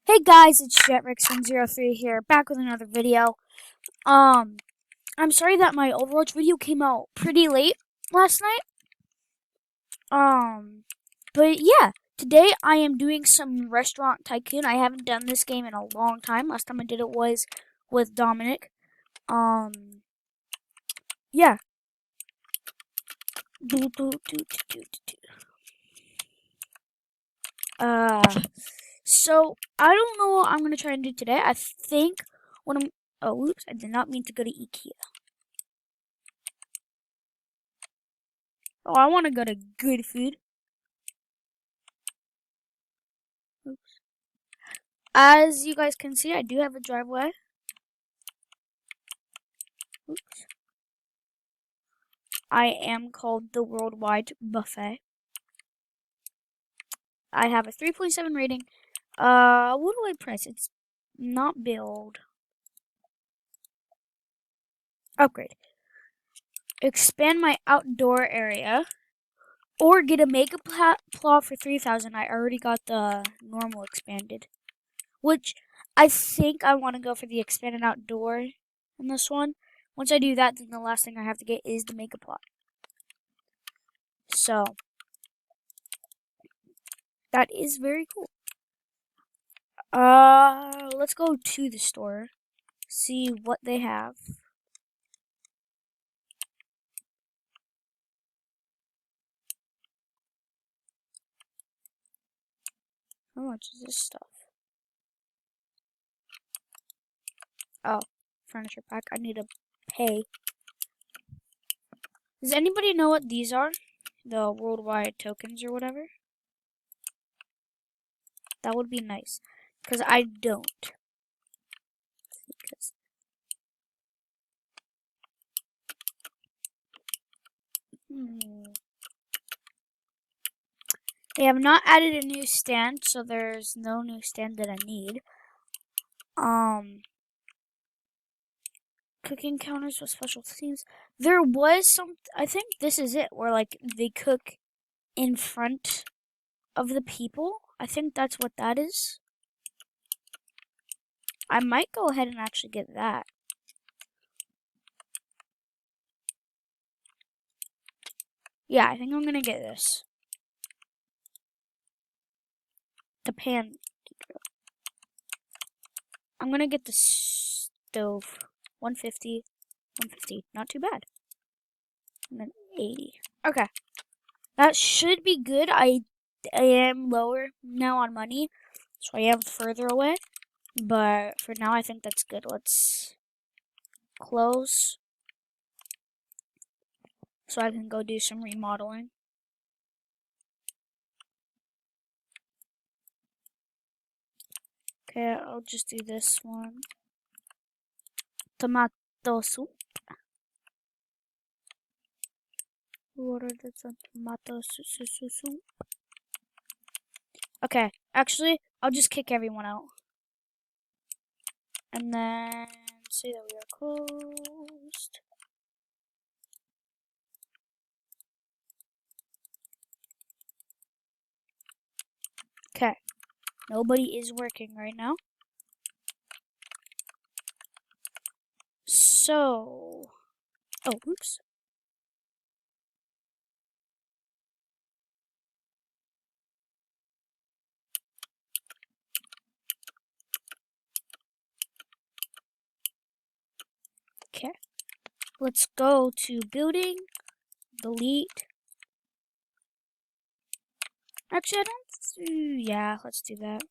Hey guys, it's JetRix103 here, back with another video. Um, I'm sorry that my Overwatch video came out pretty late last night. But yeah, today I am doing some Restaurant Tycoon. I haven't done this game in a long time. Last time I did it was with Dominic. Um, yeah. Uh, so I don't know what I'm gonna try and do today. I think what I'm. Oh, whoops! I did not mean to go to IKEA. Oh, I want to go to Good Food. Oops. As you guys can see, I do have a driveway. Oops. I am called the Worldwide Buffet. I have a 3.7 rating. What do I press? It's not build. Upgrade. Expand my outdoor area. Or get a mega plot for 3,000. I already got the normal expanded. Which I think I want to go for the expanded outdoor in this one. Once I do that, then the last thing I have to get is the mega plot. So that is very cool. Let's go to the store. See what they have. How much is this stuff? Oh, furniture pack. I need to pay. Does anybody know what these are? The worldwide tokens or whatever? That would be nice. Because I don't. Because They have not added a new stand, so there's no new stand that I need. Cooking counters with special themes. There was some, I think this is it, where like they cook in front of the people. I think that's what that is. I might go ahead and actually get that. Yeah, I think I'm gonna get this. The pan. I'm gonna get the stove. 150. 150. Not too bad. And then 80. Okay. That should be good. I am lower now on money, so I am further away. But for now, I think that's good. Let's close so I can go do some remodeling. Okay, I'll just do this one. Tomato soup. What are the tomato soup? Okay, actually, I'll just kick everyone out. And then say that we are closed. Okay, nobody is working right now. So, oh, oops. Okay, let's go to building, delete. Actually, I don't, yeah, let's do that.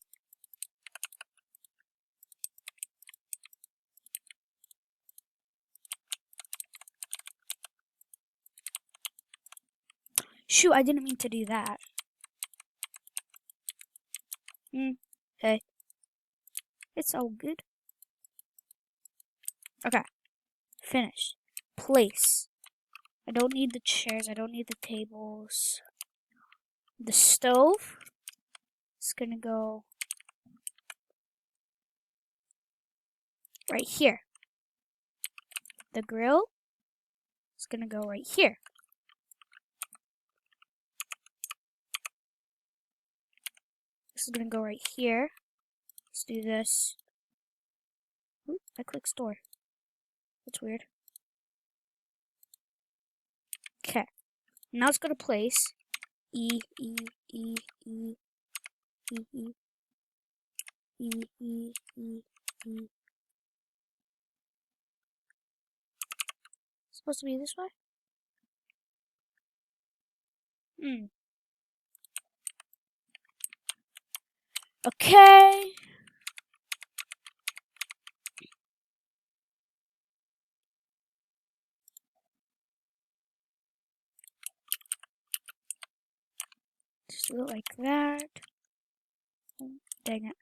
Shoot, I didn't mean to do that. Hey. It's all good. Okay. Finished. Place. I don't need the chairs. I don't need the tables. The stove is gonna go right here. The grill is gonna go right here. This is gonna go right here. Let's do this. Oop, I clicked store. That's weird. Okay. Now let's go to place. E, E, E, E, E, E, E, E, E, E. It's supposed to be this way? Okay. Just do it like that. Oh, dang it.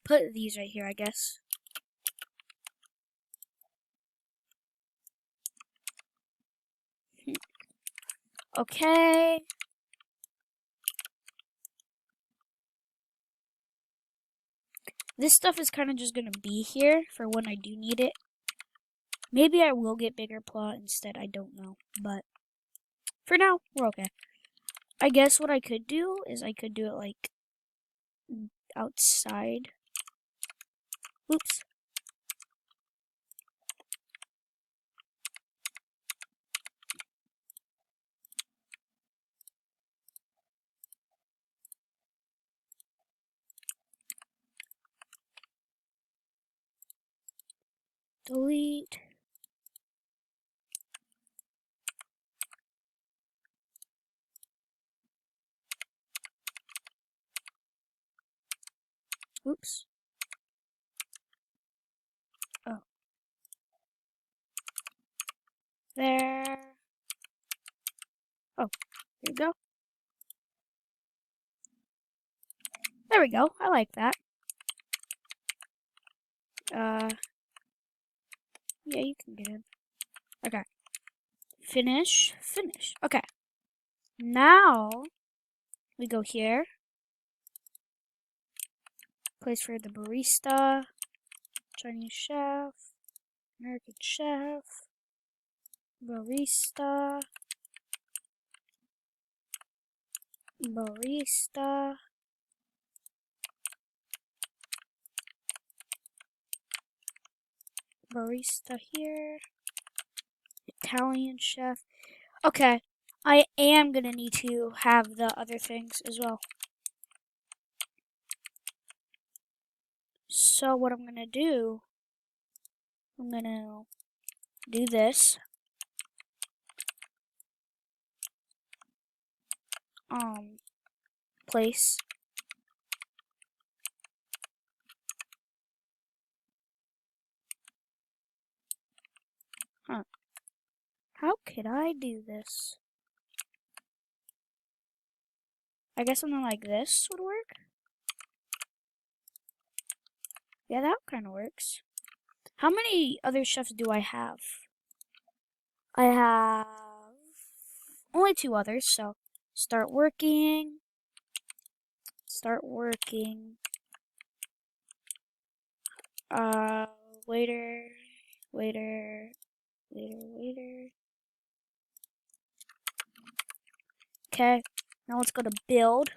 Put these right here, I guess. Okay. This stuff is kind of just going to be here for when I do need it. Maybe I will get bigger plot instead, I don't know. But for now, we're okay. I guess what I could do is I could do it like outside. Oops. Delete. Oops. Oh. There. Oh, there we go. There we go. I like that. Yeah, you can get in. Okay. Finish. Finish. Okay. Now, we go here. Place for the barista. Chinese chef. American chef. Barista. Barista. Barista here. Italian chef. Okay. I am gonna need to have the other things as well. So what I'm gonna do, I'm gonna do this. Place. Huh. How could I do this? I guess something like this would work. Yeah, that kind of works. How many other chefs do I have? I have only 2 others, so start working. Start working. Waiter, waiter, waiter, waiter. Okay, now let's go to build.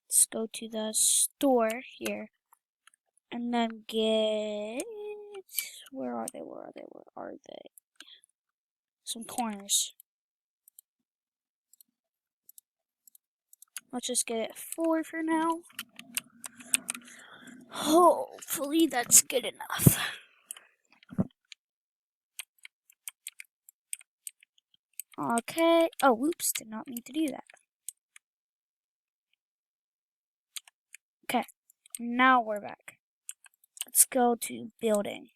Let's go to the store here. And then get, where are they? Where are they? Where are they? Some corners. Let's just get it 4 for now. Hopefully that's good enough. Okay. Oh, whoops. Did not mean to do that. Okay. Now we're back. Let's go to building.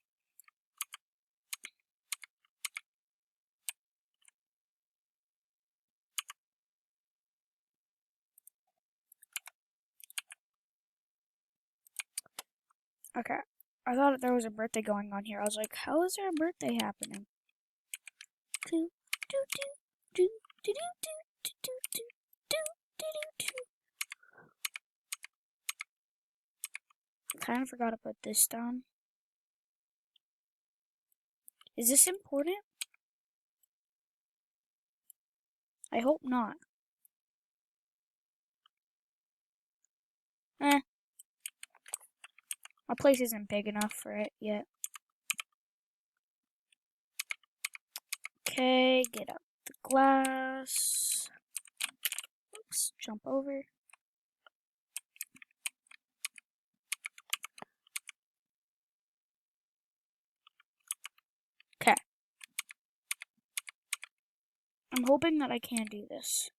Okay. I thought there was a birthday going on here. I was like, how is there a birthday happening? Do, do, do, do, do, do, do, do, do, do, do, do. Kind of forgot to put this down. Is this important? I hope not. My place isn't big enough for it yet. Okay, get out the glass. Oops, jump over. Okay. I'm hoping that I can do this.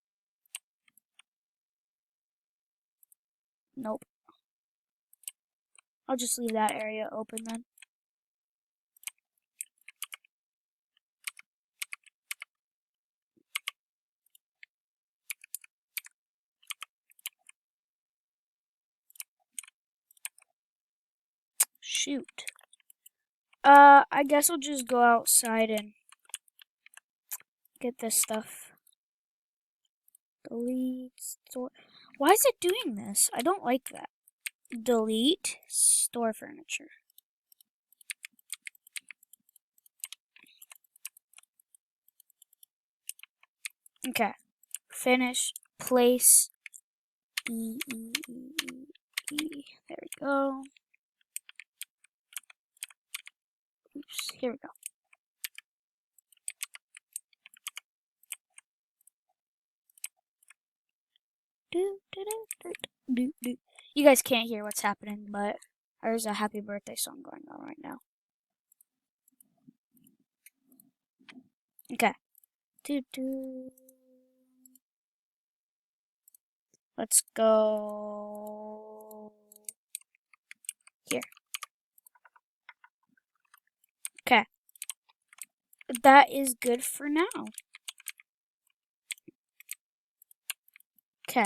Nope. I'll just leave that area open then. Shoot. I guess I'll just go outside and get this stuff. Delete store. Why is it doing this? I don't like that. Delete store furniture. Okay. Finish. Place. E. There we go. Oops. Here we go. You guys can't hear what's happening, but there's a happy birthday song going on right now. Okay. Let's go here. Okay. That is good for now. Okay.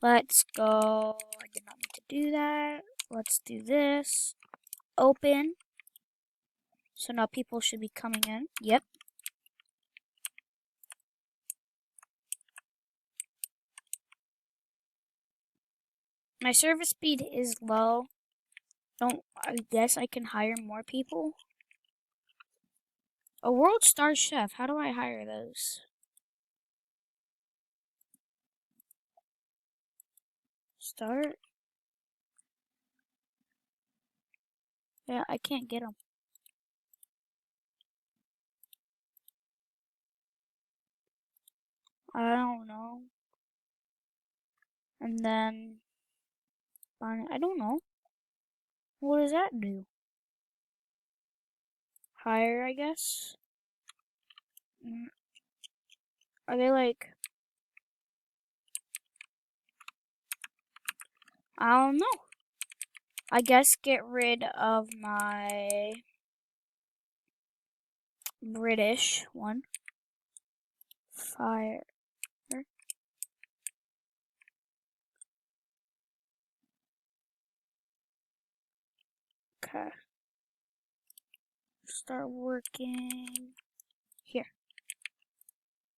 Let's go. I did not need to do that. Let's do this. Open. So now people should be coming in. Yep. My service speed is low. I guess I can hire more people. A world star chef. How do I hire those? Start. Yeah, I can't get them. I don't know. And then, I don't know. What does that do? Hire, I guess. Are they like? I don't know. I guess get rid of my British one. Fire. Okay. Start working. Here.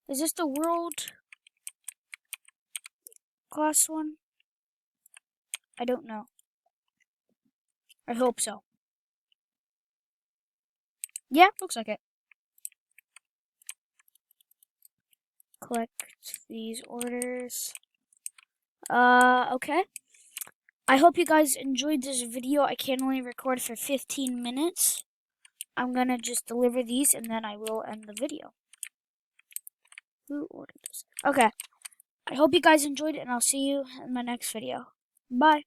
Is this the world class one? I don't know. I hope so. Yeah, looks like it. Collect these orders. Okay. I hope you guys enjoyed this video. I can only record for 15 minutes. I'm gonna just deliver these and then I will end the video. Who ordered this? Okay. I hope you guys enjoyed it and I'll see you in my next video. Bye.